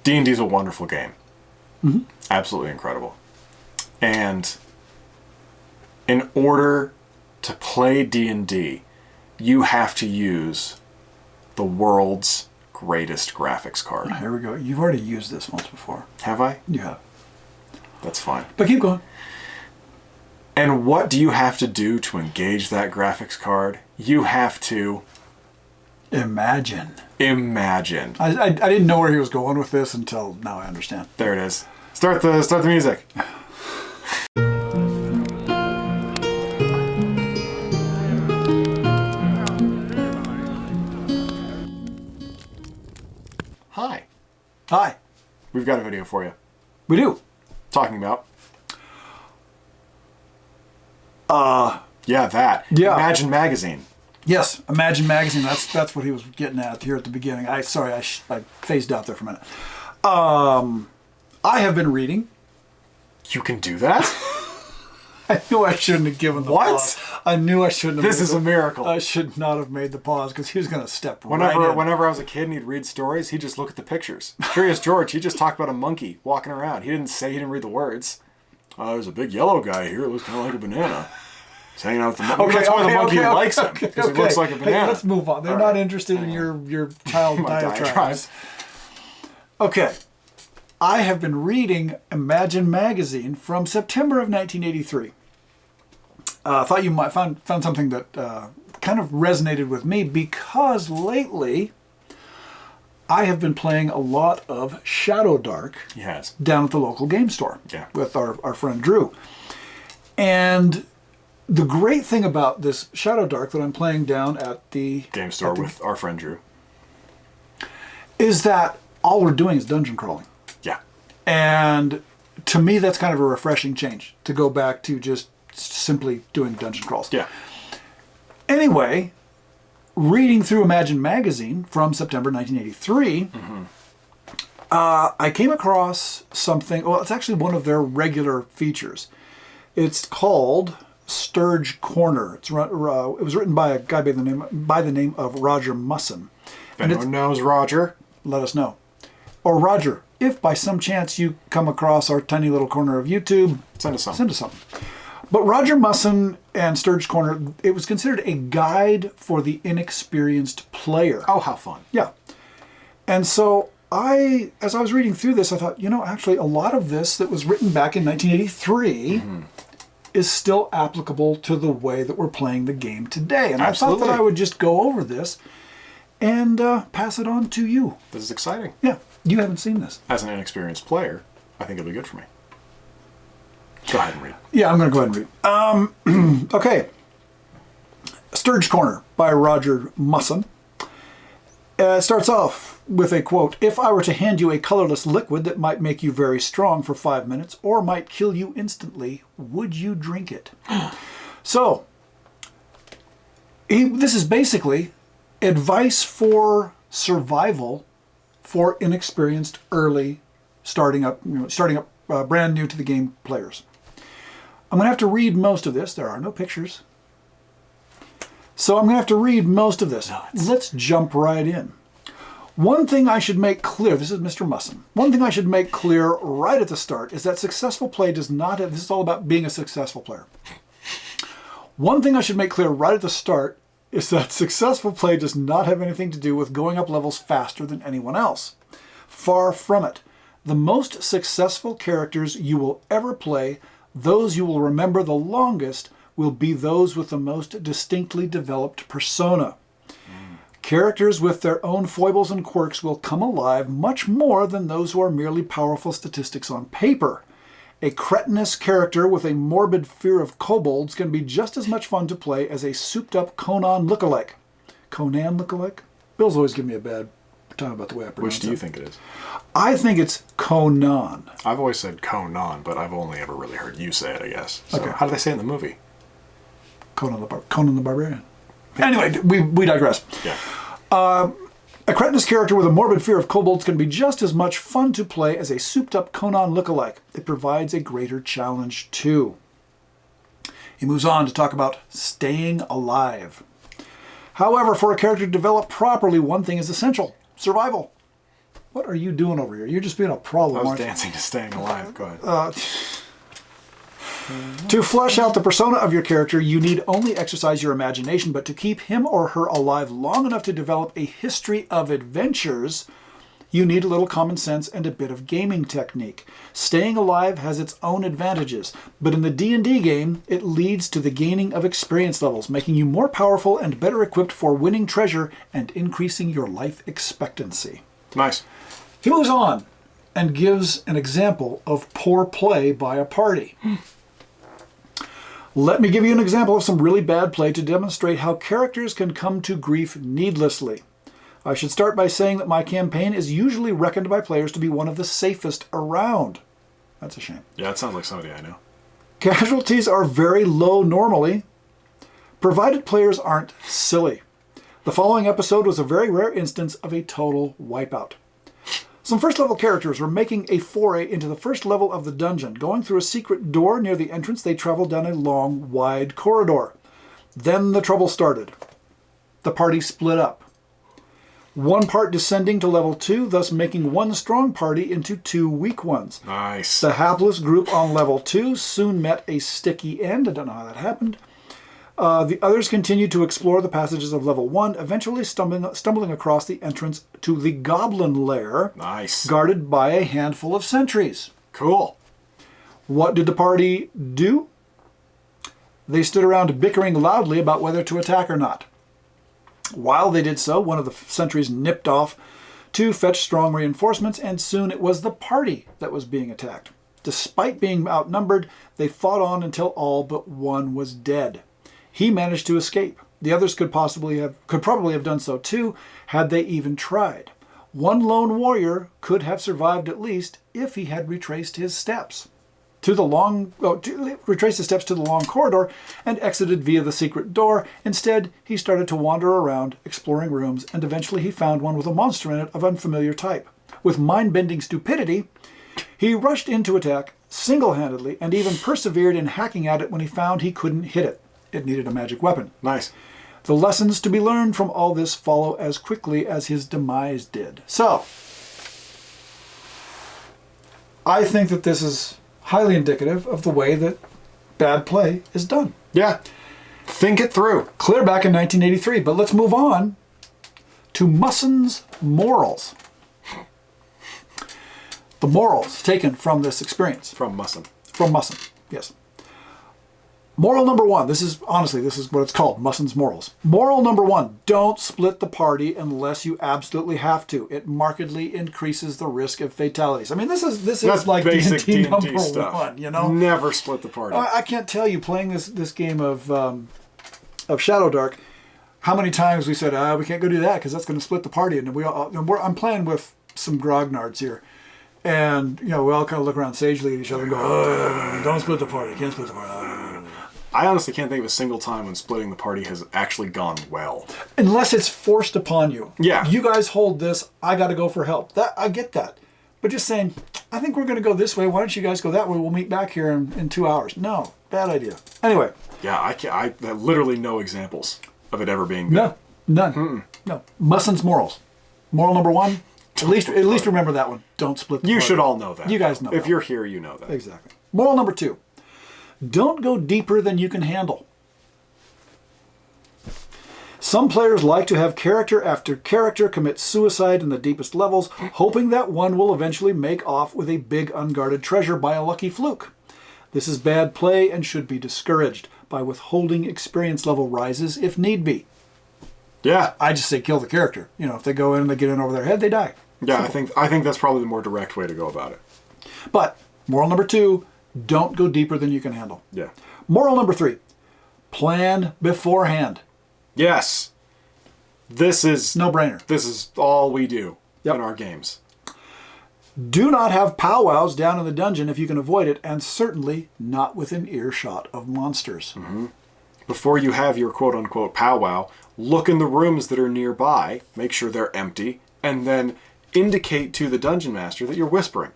D&D is a wonderful game. Absolutely incredible. And in order to play D&D, you have to use the world's greatest graphics card. Here we go. You've already used this once before. Have I? You have. That's fine. But keep going. And what do you have to do to engage that graphics card? You have to... Imagine. I didn't know where he was going with this until now I understand. There it is. Start the music. Hi. Hi. We've got a video for you. We do. Talking about... Yeah, that. Yeah. Imagine Magazine. Yes, Imagine Magazine. That's what he was getting at here at the beginning. I phased out there for a minute. I have been reading. You can do that? I knew I shouldn't have given the pause. I knew I shouldn't have. This is a miracle. I should not have made the pause because he was going to step right in. Whenever I was a kid and he'd read stories, he'd just look at the pictures. Curious George, he just talked about a monkey walking around. He didn't read the words. There's a big yellow guy here. It looks kind of like a banana. He's hanging out with the monkey. That's why the monkey likes him, because he looks like a banana. Hey, let's move on. They're not interested in your child diatribes. Okay. I have been reading Imagine Magazine from September of 1983. I thought you might found something that kind of resonated with me because lately I have been playing a lot of Shadow Dark down at the local game store with our friend Drew. And the great thing about this Shadow Dark that I'm playing down at the game store with our friend Drew is that all we're doing is dungeon crawling. Yeah. And to me, that's kind of a refreshing change to go back to just simply doing dungeon crawls. Yeah. Anyway, reading through Imagine Magazine from September 1983, I came across something. Well, it's actually one of their regular features. It's called Sturge Corner. It was written by a guy by the name of Roger Musson. If anyone knows Roger, let us know. Or Roger, if by some chance you come across our tiny little corner of YouTube, send us something. But Roger Musson and Sturge Corner, it was considered a guide for the inexperienced player. Oh, how fun. Yeah. And so as I was reading through this, I thought, actually a lot of this that was written back in 1983 is still applicable to the way that we're playing the game today. And Absolutely. I thought that I would just go over this and pass it on to you. This is exciting. Yeah. You haven't seen this. As an inexperienced player, I think it'll be good for me. Go ahead and read. Yeah, I'm going to go ahead and read. Okay. Sturge Corner by Roger Musson. Starts off with a quote, "If I were to hand you a colorless liquid that might make you very strong for 5 minutes or might kill you instantly, would you drink it?" So, this is basically advice for survival for inexperienced early starting up brand new to the game players. I'm going to have to read most of this. There are no pictures. So I'm going to have to read most of this. Let's jump right in. One thing I should make clear, this is Mr. Musson, one thing I should make clear right at the start is that successful play does not have, this is all about being a successful player. One thing I should make clear right at the start is that successful play does not have anything to do with going up levels faster than anyone else. Far from it. The most successful characters you will ever play, those you will remember the longest, will be those with the most distinctly developed persona. Characters with their own foibles and quirks will come alive much more than those who are merely powerful statistics on paper. A cretinous character with a morbid fear of kobolds can be just as much fun to play as a souped-up Conan lookalike. Conan lookalike? Bill's always giving me a bad time about the way I pronounce it. Which do you think it is? I think it's Conan. I've always said Conan, but I've only ever really heard you say it, I guess. So Okay. How do they say it in the movie? Conan the Barbarian. Anyway, we digress. Yeah. A cretinous character with a morbid fear of kobolds can be just as much fun to play as a souped-up Conan lookalike. It provides a greater challenge, too. He moves on to talk about staying alive. However, for a character to develop properly, one thing is essential: survival. What are you doing over here? You're just being a problem, I was aren't you? dancing to Staying Alive. Go ahead. To flesh out the persona of your character, you need only exercise your imagination, but to keep him or her alive long enough to develop a history of adventures, you need a little common sense and a bit of gaming technique. Staying alive has its own advantages, but in the D&D game, it leads to the gaining of experience levels, making you more powerful and better equipped for winning treasure and increasing your life expectancy. Nice. He moves on and gives an example of poor play by a party. Let me give you an example of some really bad play to demonstrate how characters can come to grief needlessly. I should start by saying that my campaign is usually reckoned by players to be one of the safest around. That's a shame. Yeah, that sounds like somebody I know. Casualties are very low normally, provided players aren't silly. The following episode was a very rare instance of a total wipeout. Some first-level characters were making a foray into the first level of the dungeon. Going through a secret door near the entrance, they traveled down a long, wide corridor. Then the trouble started. The party split up. One part descending to level 2, thus making one strong party into 2 weak ones. Nice. The hapless group on level 2 soon met a sticky end. I don't know how that happened. The others continued to explore the passages of level 1, eventually stumbling across the entrance to the goblin lair, Nice. guarded by a handful of sentries. Cool. What did the party do? They stood around bickering loudly about whether to attack or not. While they did so, one of the sentries nipped off to fetch strong reinforcements, and soon it was the party that was being attacked. Despite being outnumbered, they fought on until all but one was dead. He managed to escape. The others could probably have done so too, had they even tried. One lone warrior could have survived at least if he had retraced his steps to the long corridor and exited via the secret door. Instead, he started to wander around, exploring rooms, and eventually he found one with a monster in it of unfamiliar type. With mind-bending stupidity, he rushed in to attack single-handedly and even persevered in hacking at it when he found he couldn't hit it. It needed a magic weapon. Nice. The lessons to be learned from all this follow as quickly as his demise did. So, I think that this is highly indicative of the way that bad play is done. Yeah. Think it through. Clear back in 1983, but let's move on to Musson's morals. The morals taken from this experience. From Musson. From Musson, yes. Moral number 1, this is what it's called, Musson's morals. Moral number 1, don't split the party unless you absolutely have to. It markedly increases the risk of fatalities. I mean, this is like basic D&D number stuff. 1, you know? Never split the party. I can't tell you, playing this game of Shadow Dark, how many times we said, we can't go do that because that's going to split the party. And I'm playing with some grognards here. And, we all kind of look around sagely at each other and go, don't split the party, can't split the party. I honestly can't think of a single time when splitting the party has actually gone well. Unless it's forced upon you. Yeah. You guys hold this, I got to go for help. I get that. But just saying, I think we're going to go this way. Why don't you guys go that way? We'll meet back here in 2 hours. No, bad idea. Anyway. Yeah, I have literally no examples of it ever being good. No, none. Mm-mm. No. Musson's morals. Moral number 1, at least remember that one. Don't split the party. You should all know that. You guys know that. If you're here, you know that. Exactly. Moral number 2. Don't go deeper than you can handle. Some players like to have character after character commit suicide in the deepest levels, hoping that one will eventually make off with a big unguarded treasure by a lucky fluke. This is bad play and should be discouraged by withholding experience level rises if need be. Yeah. I just say kill the character. If they go in and they get in over their head, they die. Yeah, simple. I think that's probably the more direct way to go about it. But moral number 2, don't go deeper than you can handle. Yeah. Moral number 3, plan beforehand. Yes. This is no-brainer. This is all we do in our games. Do not have powwows down in the dungeon if you can avoid it, and certainly not within earshot of monsters. Mm-hmm. Before you have your quote-unquote powwow, look in the rooms that are nearby, make sure they're empty, and then indicate to the dungeon master that you're whispering.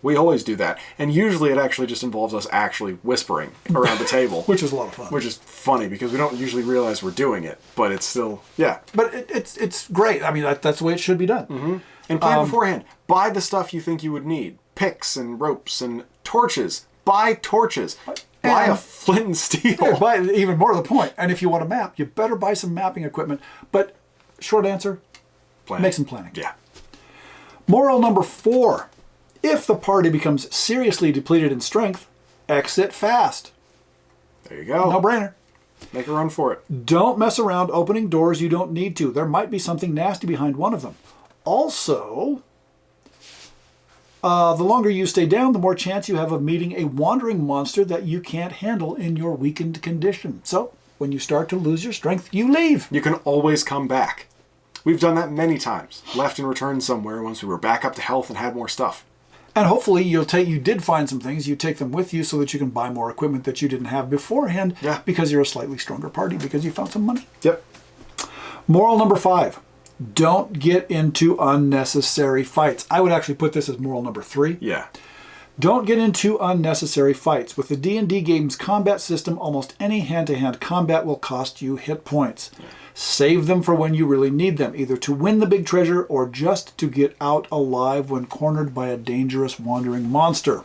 We always do that. And usually it actually just involves us actually whispering around the table. Which is a lot of fun. Which is funny because we don't usually realize we're doing it, but it's still, yeah. But it's great. I mean, that's the way it should be done. Mm-hmm. And plan beforehand. Buy the stuff you think you would need. Picks and ropes and torches. Buy torches. Buy a flint and steel. Yeah, but even more to the point. And if you want a map, you better buy some mapping equipment. But short answer, make some planning. Yeah. Moral number 4. If the party becomes seriously depleted in strength, exit fast. There you go. No brainer. Make a run for it. Don't mess around opening doors you don't need to. There might be something nasty behind one of them. Also, the longer you stay down, the more chance you have of meeting a wandering monster that you can't handle in your weakened condition. So, when you start to lose your strength, you leave. You can always come back. We've done that many times. Left and returned somewhere once we were back up to health and had more stuff. And hopefully you did find some things, you take them with you so that you can buy more equipment that you didn't have beforehand because you're a slightly stronger party because you found some money. Yep. Moral number 5. Don't get into unnecessary fights. I would actually put this as moral number 3. Yeah. Don't get into unnecessary fights. With the D&D game's combat system, almost any hand-to-hand combat will cost you hit points. Yeah. Save them for when you really need them, either to win the big treasure or just to get out alive when cornered by a dangerous wandering monster.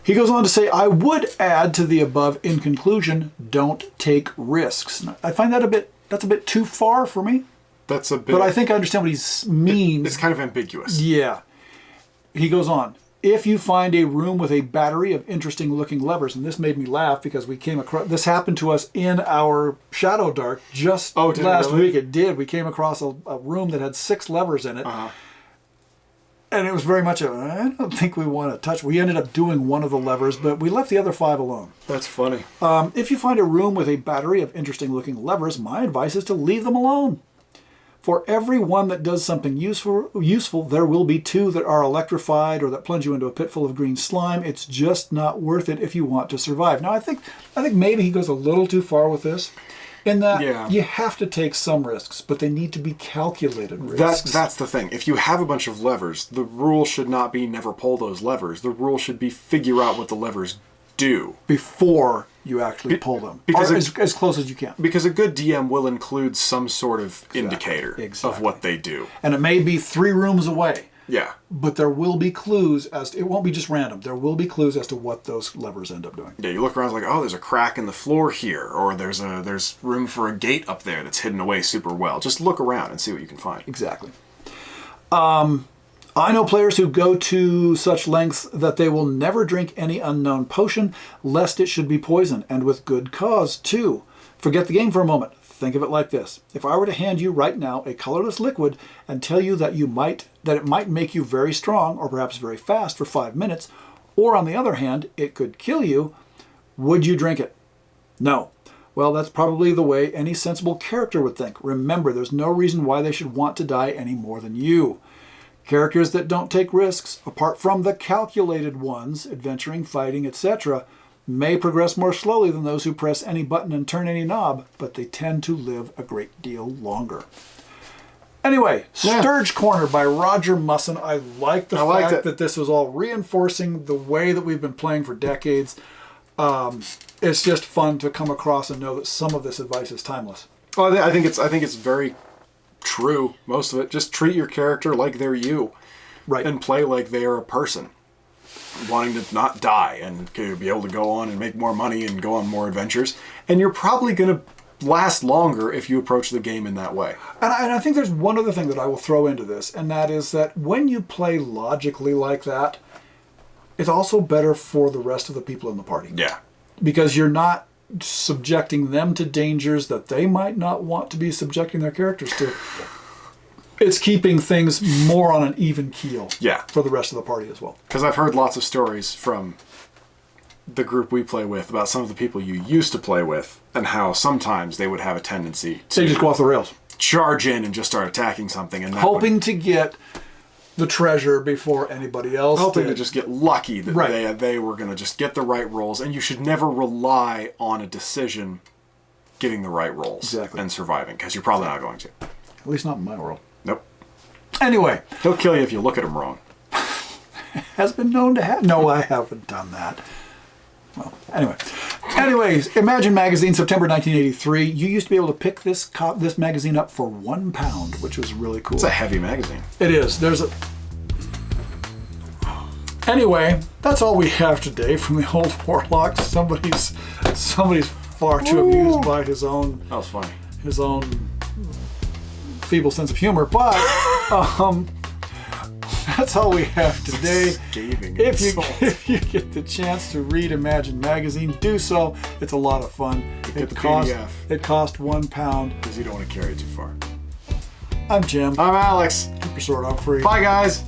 He goes on to say, I would add to the above in conclusion, don't take risks. I find that's a bit too far for me. That's a bit. But I think I understand what he means. It's kind of ambiguous. Yeah. He goes on, if you find a room with a battery of interesting looking levers, and this made me laugh because we came across, this happened to us in our Shadow Dark just last week. It did. We came across a room that had 6 levers in it. And it was very much I don't think we want to touch. We ended up doing one of the levers, but we left the other 5 alone. That's funny. If you find a room with a battery of interesting looking levers, my advice is to leave them alone. For every one that does something useful, there will be 2 that are electrified or that plunge you into a pit full of green slime. It's just not worth it if you want to survive. Now, I think maybe he goes a little too far with this, in that you have to take some risks, but they need to be calculated risks. That's the thing. If you have a bunch of levers, the rule should not be never pull those levers. The rule should be figure out what the levers do before you actually pull them, because as close as you can. Because a good DM will include some sort of indicator of what they do. And it may be 3 rooms away. Yeah. But there will be clues it won't be just random. There will be clues as to what those levers end up doing. Yeah, you look around like, oh, there's a crack in the floor here, or there's room for a gate up there that's hidden away super well. Just look around and see what you can find. Exactly. I know players who go to such lengths that they will never drink any unknown potion, lest it should be poison, and with good cause, too. Forget the game for a moment. Think of it like this. If I were to hand you right now a colorless liquid and tell you that it might make you very strong, or perhaps very fast for 5 minutes, or on the other hand, it could kill you, would you drink it? No. Well, that's probably the way any sensible character would think. Remember, there's no reason why they should want to die any more than you. Characters that don't take risks, apart from the calculated ones, adventuring, fighting, etc., may progress more slowly than those who press any button and turn any knob, but they tend to live a great deal longer. Anyway, Sturge Corner by Roger Musson. I like the fact that this was all reinforcing the way that we've been playing for decades. It's just fun to come across and know that some of this advice is timeless. Oh, I think it's very true. Most of it. Just treat your character like they're you, right, and play like they are a person, wanting to not die and be able to go on and make more money and go on more adventures. And you're probably going to last longer if you approach the game in that way. And I think there's one other thing that I will throw into this, and that is that when you play logically like that, it's also better for the rest of the people in the party. Yeah. Because you're not subjecting them to dangers that they might not want to be subjecting their characters to. It's keeping things more on an even keel for the rest of the party as well. Because I've heard lots of stories from the group we play with about some of the people you used to play with and how sometimes they would have a tendency to just go off the rails, charge in and just start attacking something, and hoping to get the treasure before anybody else hoping to just get lucky that they were going to just get the right rolls. And you should never rely on a decision getting the right rolls and surviving, because you're probably not going to. At least not in my world. Nope. Anyway. He'll kill you if you look at him wrong. Has been known to have. No, I haven't done that. Well, anyway. Anyways, Imagine Magazine, September 1983. You used to be able to pick this magazine up for £1, which was really cool. It's a heavy magazine. It is. Anyway, that's all we have today from the Old Warlock. Somebody's far too amused by his own. That was funny. His own feeble sense of humor, but that's all we have today. If you get the chance to read Imagine Magazine, do so. It's a lot of fun. It cost £1 because you don't want to carry it too far. I'm Jim. I'm Alex. Keep your sword on free. Bye, guys.